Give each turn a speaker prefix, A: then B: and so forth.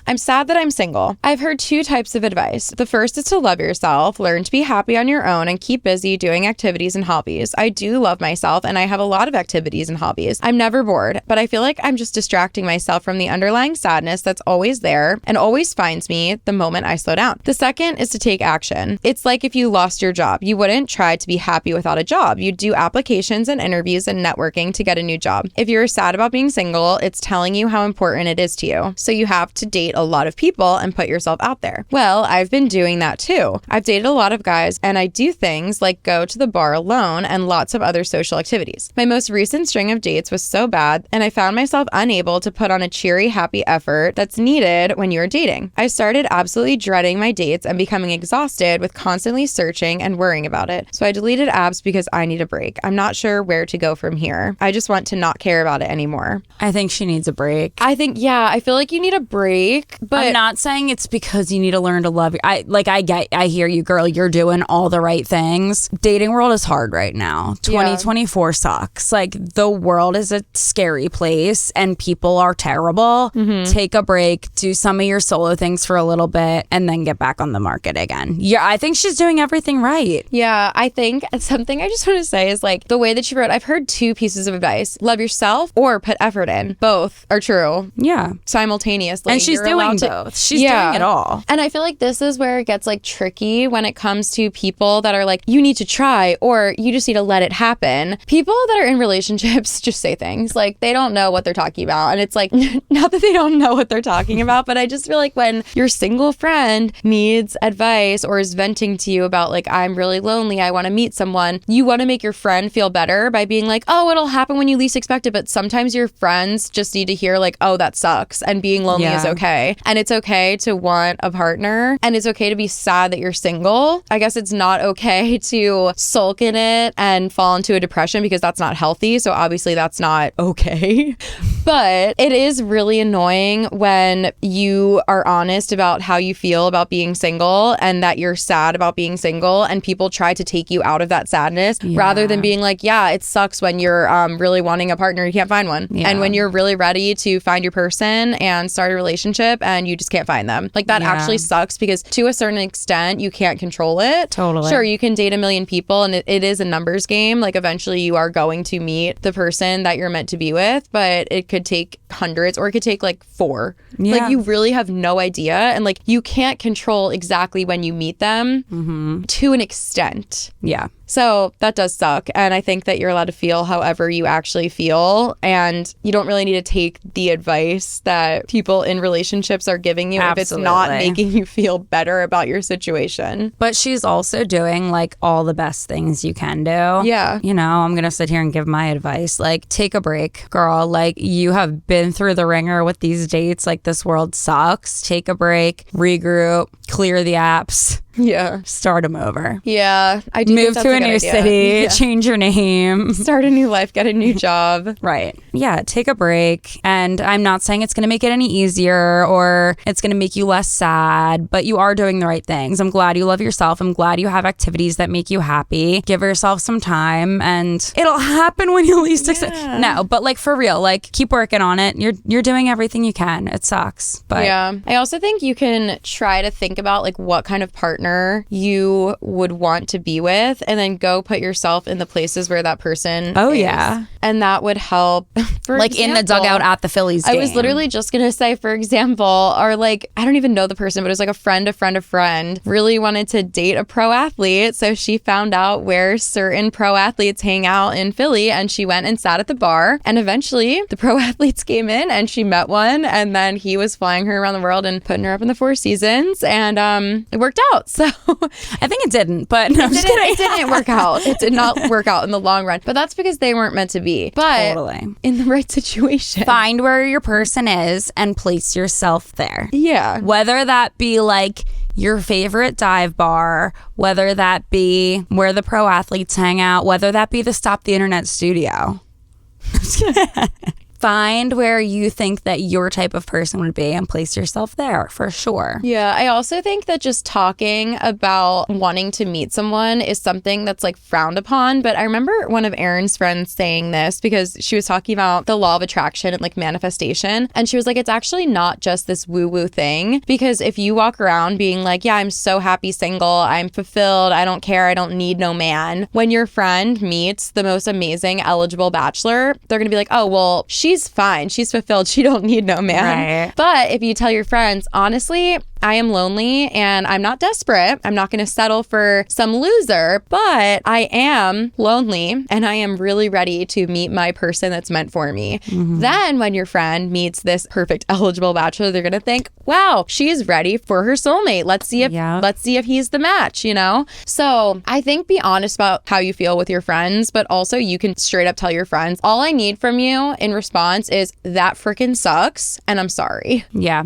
A: I'm sad that I'm single. I've heard 2 types of advice. The first is to love yourself, learn to be happy on your own, and keep busy doing activities and hobbies. I do love myself, and I have a lot of activities and hobbies. I'm never bored, but I feel like I'm just distracting myself from the underlying sadness that's always there and always finds me the moment I slow down. The second is to take action. It's like if you lost your job, you wouldn't try to be happy without a job. You'd do applications and interviews and networking to get a new job. If you're sad about being single, it's telling you how important it is to you. So you have to date a lot of people and put yourself out there. Well, I've been doing that too. I've dated a lot of guys, and I do things like go to the bar alone and lots of other social activities. My most recent string of dates was so bad, and I found myself unable to put on a cheery, happy effort that's needed when you're dating. I started absolutely dreading my dates and becoming exhausted with constantly searching and worrying about it. So I deleted apps because I need a break. I'm not sure where to go from here. I just want to not care about it anymore.
B: I think she needs a break.
A: I feel like you need a break, but
B: I'm not saying it's because you need to learn to love you. I hear you, girl. You're doing all the right things. Dating world is hard right now. 2024 sucks. Like, the world is a scary place and people are terrible. Take a break, do some of your solo things for a little bit, and then get back on the market again. Yeah, I think she's doing everything right.
A: Yeah, I think something I just want to say is like the way that she wrote, I've heard 2 pieces of advice. Love yourself or put effort in. Both are true.
B: Yeah.
A: Simultaneously.
B: And she's doing both. She's doing it all.
A: And I feel like this is where it gets like tricky when it comes to people that are like, you need to try or you just need to let it happen. People that are in relationships just say things like they don't know what they're talking about. And it's like, not that they don't know what they're talking about, but I just feel like when your single friend needs advice or is venting to you about like, I'm really lonely, I want to meet someone, you want to make your friend feel better by being like, oh, it'll happen when you least expect it. But sometimes your friends just need to hear like, oh, that sucks. And being lonely is okay. And it's okay to want a partner. And it's okay to be sad that you're single. I guess it's not okay to sulk in it and fall into a depression because that's not healthy. So obviously that's not okay. But it is really annoying when you are honest about how you feel about being single and that you're sad about being single and people try to take you out of that sadness rather than being like, yeah, it sucks when you're really wanting a partner, you can't find one. And when you're really ready to find your person and start a relationship and you just can't find them. Like that actually sucks because to a certain extent, you can't control it.
B: Totally.
A: Sure, you can date a million people and it is a numbers game. Like eventually you are going to meet the person that you're meant to be with, but it could take hundreds or it could take like 4. Like you really have no idea. And like you can't control exactly when you meet them to an extent.
B: Yeah.
A: So that does suck. And I think that you're allowed to feel however you actually feel. And you don't really need to take the advice that people in relationships are giving you if it's not making you feel better about your situation.
B: But she's also doing like all the best things you can do.
A: Yeah.
B: You know, I'm going to sit here and give my advice. Like, take a break, girl. Like, you have been through the ringer with these dates. Like, this world sucks. Take a break, regroup, clear the apps.
A: Yeah.
B: Start them over.
A: Yeah. I do
B: move
A: think
B: to a new city, change your name.
A: Start a new life, get a new job.
B: Right. Yeah. Take a break. And I'm not saying it's going to make it any easier or it's going to make you less sad, but you are doing the right things. I'm glad you love yourself. I'm glad you have activities that make you happy. Give yourself some time and it'll happen when you least expect. No, but like for real, like keep working on it. You're doing everything you can. It sucks. But
A: yeah. I also think you can try to think about like what kind of partner you would want to be with and then go put yourself in the places where that person is. And that would help. For
B: like
A: example,
B: in the dugout at the Phillies game.
A: I was literally just going to say, for example, or like, I don't even know the person, but it was like a friend really wanted to date a pro athlete. So she found out where certain pro athletes hang out in Philly and she went and sat at the bar. And eventually the pro athletes came in and she met one. And then he was flying her around the world and putting her up in the Four Seasons. And it worked out. So
B: I think it didn't, but no,
A: it didn't work out. It did not work out in the long run. But that's because they weren't meant to be. But in the right situation.
B: Find where your person is and place yourself there.
A: Yeah.
B: Whether that be like your favorite dive bar, whether that be where the pro athletes hang out, whether that be the Stop the Internet studio. find where you think that your type of person would be and place yourself there for sure.
A: Yeah, I also think that just talking about wanting to meet someone is something that's like frowned upon. But I remember one of Erin's friends saying this because she was talking about the law of attraction and like manifestation. And she was like, it's actually not just this woo-woo thing, because if you walk around being like, yeah, I'm so happy single, I'm fulfilled, I don't care, I don't need no man. When your friend meets the most amazing eligible bachelor, they're gonna be like, oh, well, she's fine, she's fulfilled, she don't need no man.
B: Right.
A: But if you tell your friends, honestly, I am lonely and I'm not desperate, I'm not going to settle for some loser, but I am lonely and I am really ready to meet my person that's meant for me. Then when your friend meets this perfect eligible bachelor, they're going to think, wow, she is ready for her soulmate. Let's see if he's the match, you know? So I think be honest about how you feel with your friends, but also you can straight up tell your friends, all I need from you in response is that freaking sucks and I'm sorry.
B: Yeah.